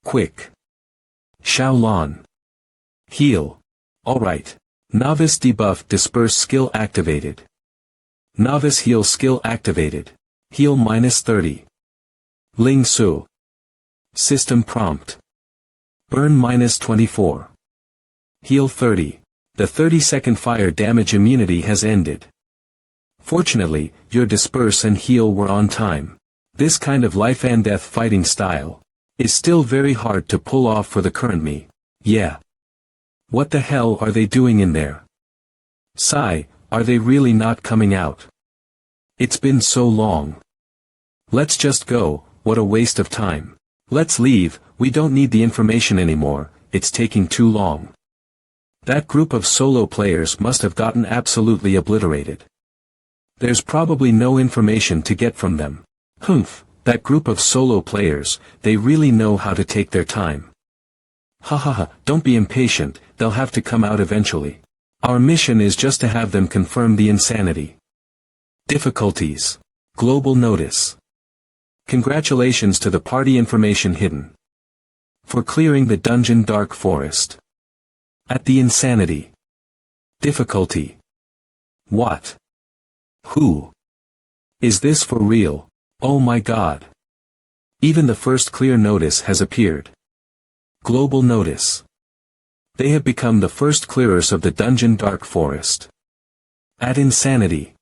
Quick. Shaolon. Heal. Alright. Novice Debuff Disperse skill activated. Novice Heal skill activated. Heal -30. Ling Su. System prompt. Burn -24. Heal 30. The 30-second fire damage immunity has ended. Fortunately, your disperse and heal were on time. This kind of life and death fighting style is still very hard to pull off for the current me. Yeah. What the hell are they doing in there? Sigh, are they really not coming out? It's been so long. Let's just go, what a waste of time. Let's leave, we don't need the information anymore, it's taking too long. That group of solo players must have gotten absolutely obliterated. There's probably no information to get from them. Humph, that group of solo players, they really know how to take their time. Ha ha ha, don't be impatient, they'll have to come out eventually. Our mission is just to have them confirm the insanity. Difficulties. Global notice. Congratulations to the party information hidden. For clearing the dungeon dark forest. At the insanity. Difficulty. What? Who? Is this for real? Oh my god. Even the first clear notice has appeared. Global notice. They have become the first clearers of the dungeon dark forest. At insanity.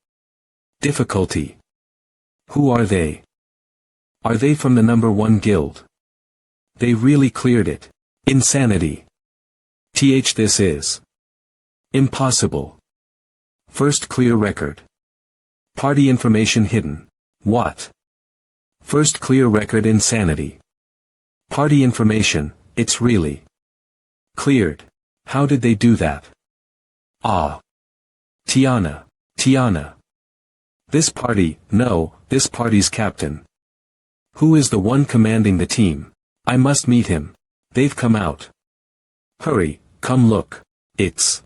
Difficulty. Who are they? Are they from the number 1 guild? They really cleared it. Insanity. This is impossible. First clear record. Party information hidden. What? First clear record insanity. Party information, it's really cleared. How did they do that? Ah. Tiana. This party's captain. Who is the one commanding the team? I must meet him. They've come out. Hurry, come look. It's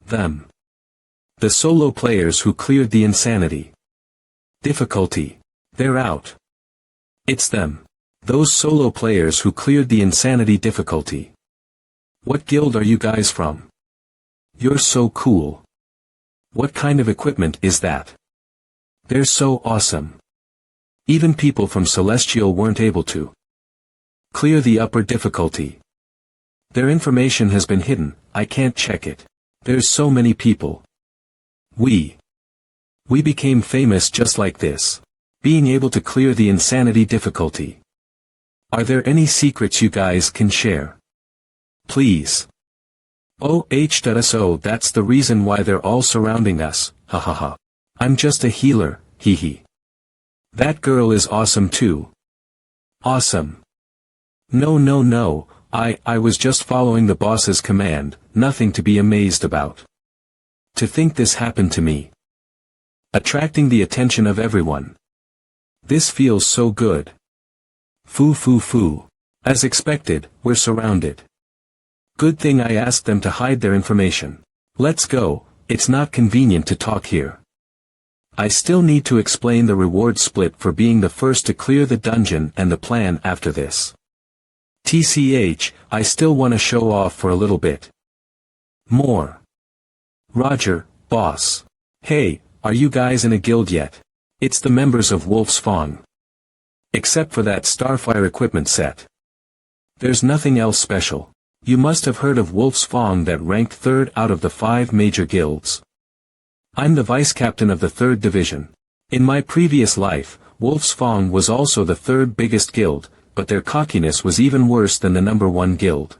them. The solo players who cleared the insanity. Difficulty. They're out. It's them. Those solo players who cleared the insanity difficulty. What guild are you guys from? You're so cool. What kind of equipment is that? They're so awesome. Even people from Celestial weren't able to clear the upper difficulty. Their information has been hidden, I can't check it. There's so many people. We became famous just like this. Being able to clear the insanity difficulty. Are there any secrets you guys can share? Please. So that's the reason why they're all surrounding us, hahaha. I'm just a healer, hee. That girl is awesome too. Awesome. No, I was just following the boss's command, nothing to be amazed about. To think this happened to me. Attracting the attention of everyone. This feels so good. Foo. As expected, we're surrounded. Good thing I asked them to hide their information. Let's go, it's not convenient to talk here. I still need to explain the reward split for being the first to clear the dungeon and the plan after this. I still want to show off for a little bit. More. Roger, boss. Hey, are you guys in a guild yet? It's the members of Wolf's Fang. Except for that Starfire equipment set. There's nothing else special. You must have heard of Wolf's Fang that ranked 3rd out of the 5 major guilds. I'm the vice captain of the 3rd division. In my previous life, Wolf's Fang was also the 3rd biggest guild, but their cockiness was even worse than the number 1 guild.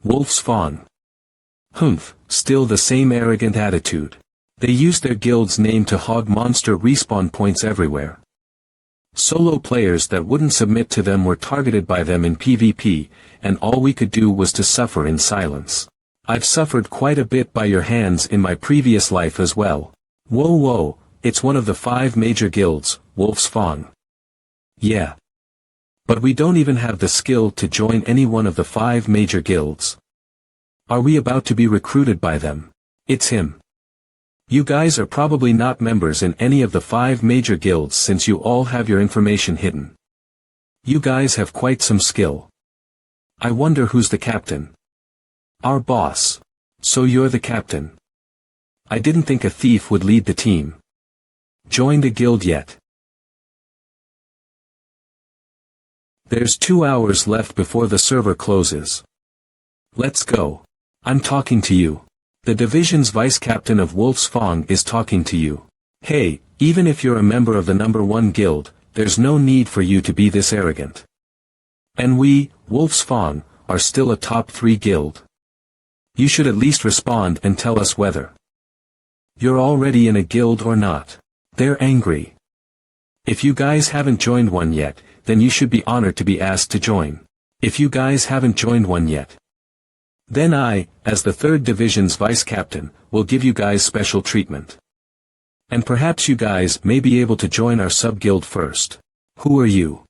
Wolf's Fang. Humph, still the same arrogant attitude. They used their guild's name to hog monster respawn points everywhere. Solo players that wouldn't submit to them were targeted by them in PvP, and all we could do was to suffer in silence. I've suffered quite a bit by your hands in my previous life as well. Whoa, it's one of the 5 major guilds, Wolf's Fang. Yeah. But we don't even have the skill to join any one of the 5 major guilds. Are we about to be recruited by them? It's him. You guys are probably not members in any of the 5 major guilds since you all have your information hidden. You guys have quite some skill. I wonder who's the captain. Our boss. So you're the captain. I didn't think a thief would lead the team. Joined a guild yet? There's 2 hours left before the server closes. Let's go. I'm talking to you. The division's vice-captain of Wolf's Fang is talking to you. Hey, even if you're a member of the number 1 guild, there's no need for you to be this arrogant. And we, Wolf's Fang, are still a top 3 guild. You should at least respond and tell us whether you're already in a guild or not. They're angry. If you guys haven't joined one yet, then you should be honored to be asked to join. If you guys haven't joined one yet, then I, as the 3rd Division's vice captain, will give you guys special treatment. And perhaps you guys may be able to join our sub-guild first. Who are you?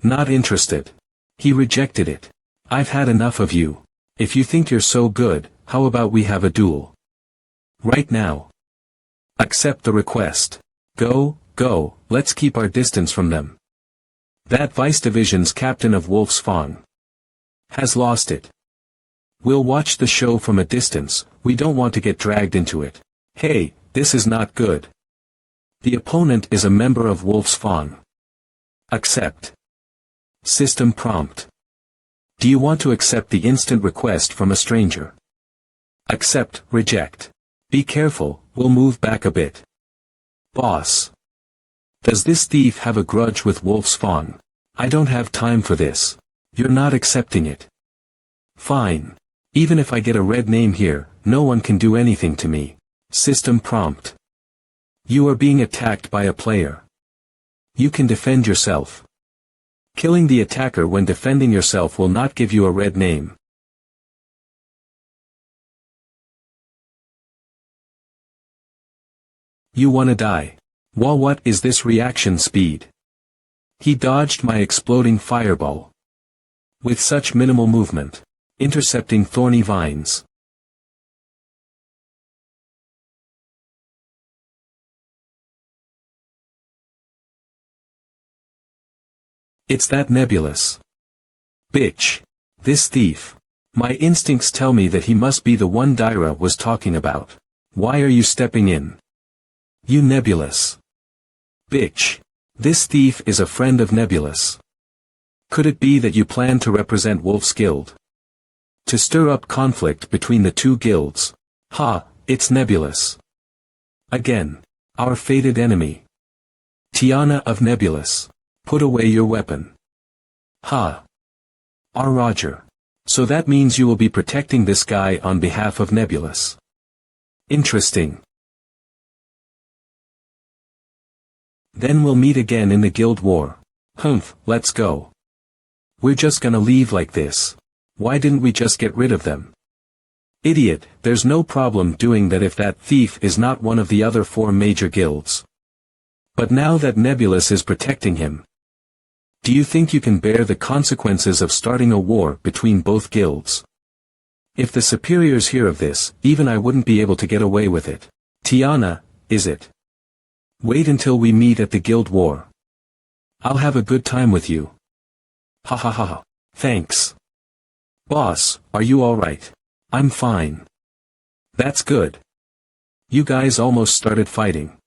Not interested. He rejected it. I've had enough of you. If you think you're so good, how about we have a duel? Right now. Accept the request. Go, let's keep our distance from them. That Vice Division's captain of Wolf's Fang has lost it. We'll watch the show from a distance, we don't want to get dragged into it. Hey, this is not good. The opponent is a member of Wolf's Fang. Accept. System prompt. Do you want to accept the instant request from a stranger? Accept, reject. Be careful, we'll move back a bit. Boss. Does this thief have a grudge with Wolf's Fang? I don't have time for this. You're not accepting it. Fine. Even if I get a red name here, no one can do anything to me. System prompt. You are being attacked by a player. You can defend yourself. Killing the attacker when defending yourself will not give you a red name. You wanna die. Well, what is this reaction speed? He dodged my exploding fireball. With such minimal movement. Intercepting thorny vines. It's that nebulous bitch. This thief. My instincts tell me that he must be the one Daira was talking about. Why are you stepping in? You nebulous bitch. This thief is a friend of Nebulous. Could it be that you plan to represent Wolf's Guild? To stir up conflict between the 2 guilds? Ha, it's Nebulous. Again. Our fated enemy. Tiana of Nebulous. Put away your weapon. Ha. Ah, Roger. So that means you will be protecting this guy on behalf of Nebulous. Interesting. Then we'll meet again in the guild war. Humph, let's go. We're just gonna leave like this. Why didn't we just get rid of them? Idiot, there's no problem doing that if that thief is not one of the other 4 major guilds. But now that Nebulous is protecting him, do you think you can bear the consequences of starting a war between both guilds? If the superiors hear of this, even I wouldn't be able to get away with it. Tiana, is it? Wait until we meet at the guild war. I'll have a good time with you. Ha ha ha ha. Thanks. Boss, are you alright? I'm fine. That's good. You guys almost started fighting.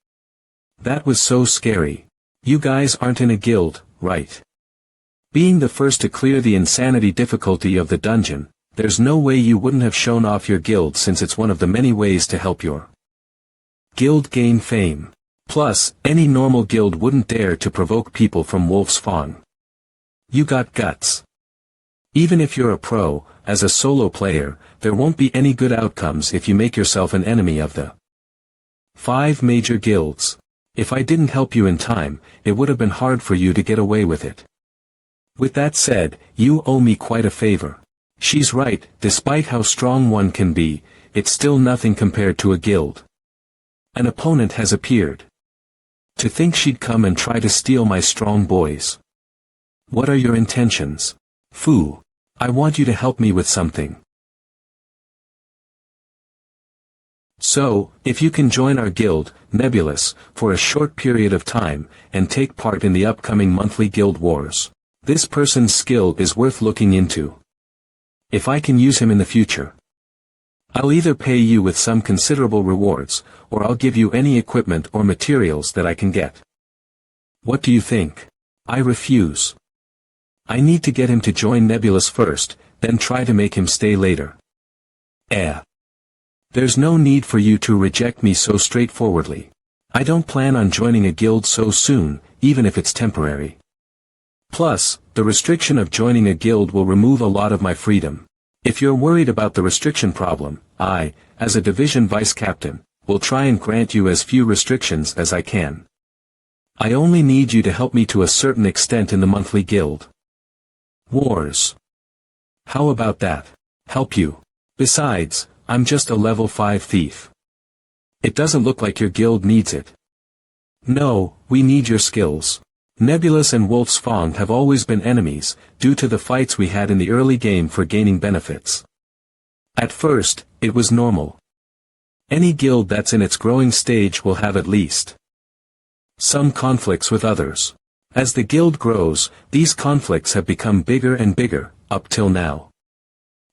That was so scary. You guys aren't in a guild, right? Being the first to clear the insanity difficulty of the dungeon, there's no way you wouldn't have shown off your guild since it's one of the many ways to help your guild gain fame. Plus, any normal guild wouldn't dare to provoke people from Wolf's Fang. You got guts. Even if you're a pro, as a solo player, there won't be any good outcomes if you make yourself an enemy of the 5 major guilds. If I didn't help you in time, it would have been hard for you to get away with it. With that said, you owe me quite a favor. She's right, despite how strong one can be, it's still nothing compared to a guild. An opponent has appeared. To think she'd come and try to steal my strong boys. What are your intentions? Fu. I want you to help me with something. So, if you can join our guild, Nebulous, for a short period of time, and take part in the upcoming monthly guild wars, this person's skill is worth looking into. If I can use him in the future, I'll either pay you with some considerable rewards, or I'll give you any equipment or materials that I can get. What do you think? I refuse. I need to get him to join Nebulous first, then try to make him stay later. There's no need for you to reject me so straightforwardly. I don't plan on joining a guild so soon, even if it's temporary. Plus, the restriction of joining a guild will remove a lot of my freedom. If you're worried about the restriction problem, I, as a division vice captain, will try and grant you as few restrictions as I can. I only need you to help me to a certain extent in the monthly guild wars. How about that? Help you. Besides, I'm just a level 5 thief. It doesn't look like your guild needs it. No, we need your skills. Nebulous and Wolf's Fong have always been enemies, due to the fights we had in the early game for gaining benefits. At first, it was normal. Any guild that's in its growing stage will have at least some conflicts with others. As the guild grows, these conflicts have become bigger and bigger, up till now.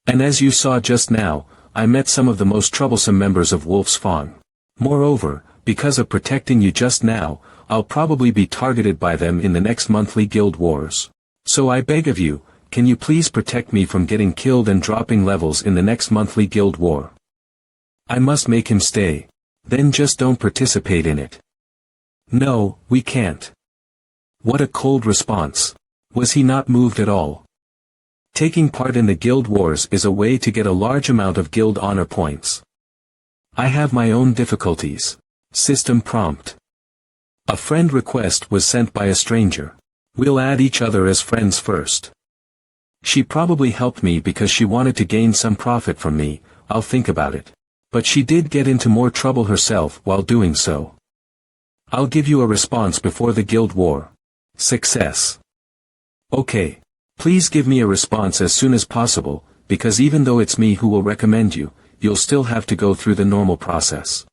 And as you saw just now, I met some of the most troublesome members of Wolf's Fong. Moreover, because of protecting you just now, I'll probably be targeted by them in the next monthly guild wars. So I beg of you, can you please protect me from getting killed and dropping levels in the next monthly guild war? I must make him stay. Then just don't participate in it. No, we can't. What a cold response. Was he not moved at all? Taking part in the guild wars is a way to get a large amount of guild honor points. I have my own difficulties. System prompt. A friend request was sent by a stranger. We'll add each other as friends first. She probably helped me because she wanted to gain some profit from me, I'll think about it. But she did get into more trouble herself while doing so. I'll give you a response before the guild war. Success. Okay. Please give me a response as soon as possible, because even though it's me who will recommend you, you'll still have to go through the normal process.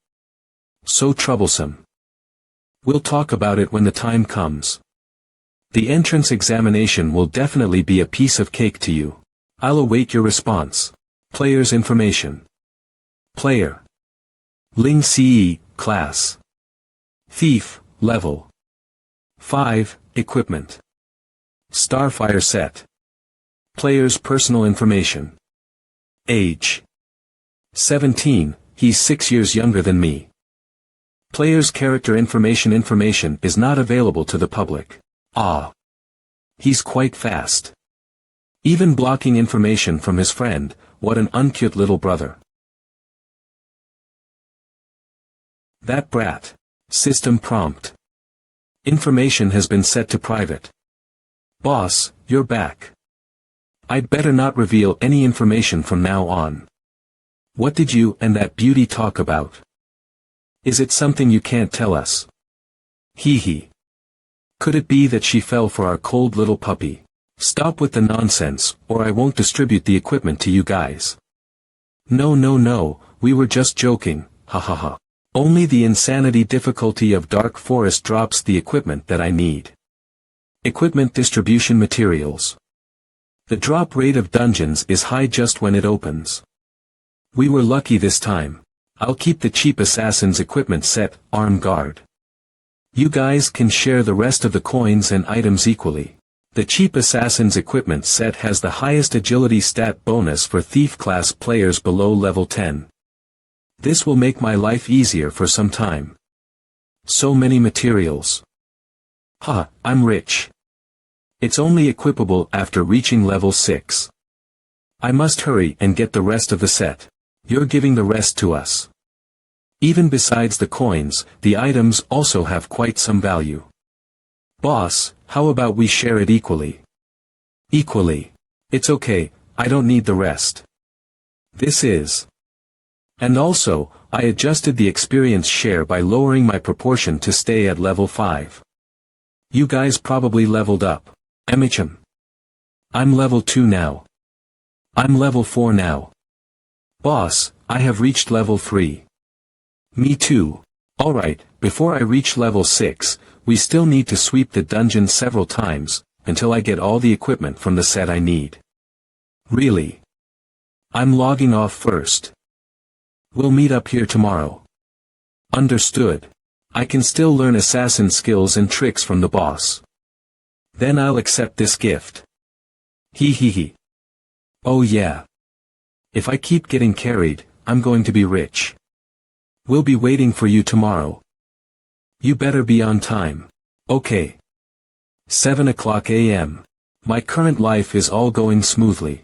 So troublesome. We'll talk about it when the time comes. The entrance examination will definitely be a piece of cake to you. I'll await your response. Player's information. Player. Ling CE, class. Thief, level 5, equipment. Starfire set. Player's personal information. Age. 17, he's 6 years younger than me. Player's character information is not available to the public. Ah. He's quite fast. Even blocking information from his friend, what an uncute little brother. That brat. System prompt. Information has been set to private. Boss, you're back. I'd better not reveal any information from now on. What did you and that beauty talk about? Is it something you can't tell us? Hee hee. Could it be that she fell for our cold little puppy? Stop with the nonsense, or I won't distribute the equipment to you guys. No, we were just joking, ha ha ha. Only the insanity difficulty of Dark Forest drops the equipment that I need. Equipment distribution materials. The drop rate of dungeons is high just when it opens. We were lucky this time. I'll keep the cheap assassin's equipment set, arm guard. You guys can share the rest of the coins and items equally. The cheap assassin's equipment set has the highest agility stat bonus for thief class players below level 10. This will make my life easier for some time. So many materials. Ha, I'm rich. It's only equipable after reaching level 6. I must hurry and get the rest of the set. You're giving the rest to us. Even besides the coins, the items also have quite some value. Boss, how about we share it equally? Equally. It's okay, I don't need the rest. This is. And also, I adjusted the experience share by lowering my proportion to stay at level 5. You guys probably leveled up. MHM. I'm level 2 now. I'm level 4 now. Boss, I have reached level 3. Me too. Alright, before I reach level 6, we still need to sweep the dungeon several times, until I get all the equipment from the set I need. Really? I'm logging off first. We'll meet up here tomorrow. Understood. I can still learn assassin skills and tricks from the boss. Then I'll accept this gift. Hee hee hee. Oh yeah. If I keep getting carried, I'm going to be rich. We'll be waiting for you tomorrow. You better be on time. Okay. 7 o'clock a.m. My current life is all going smoothly.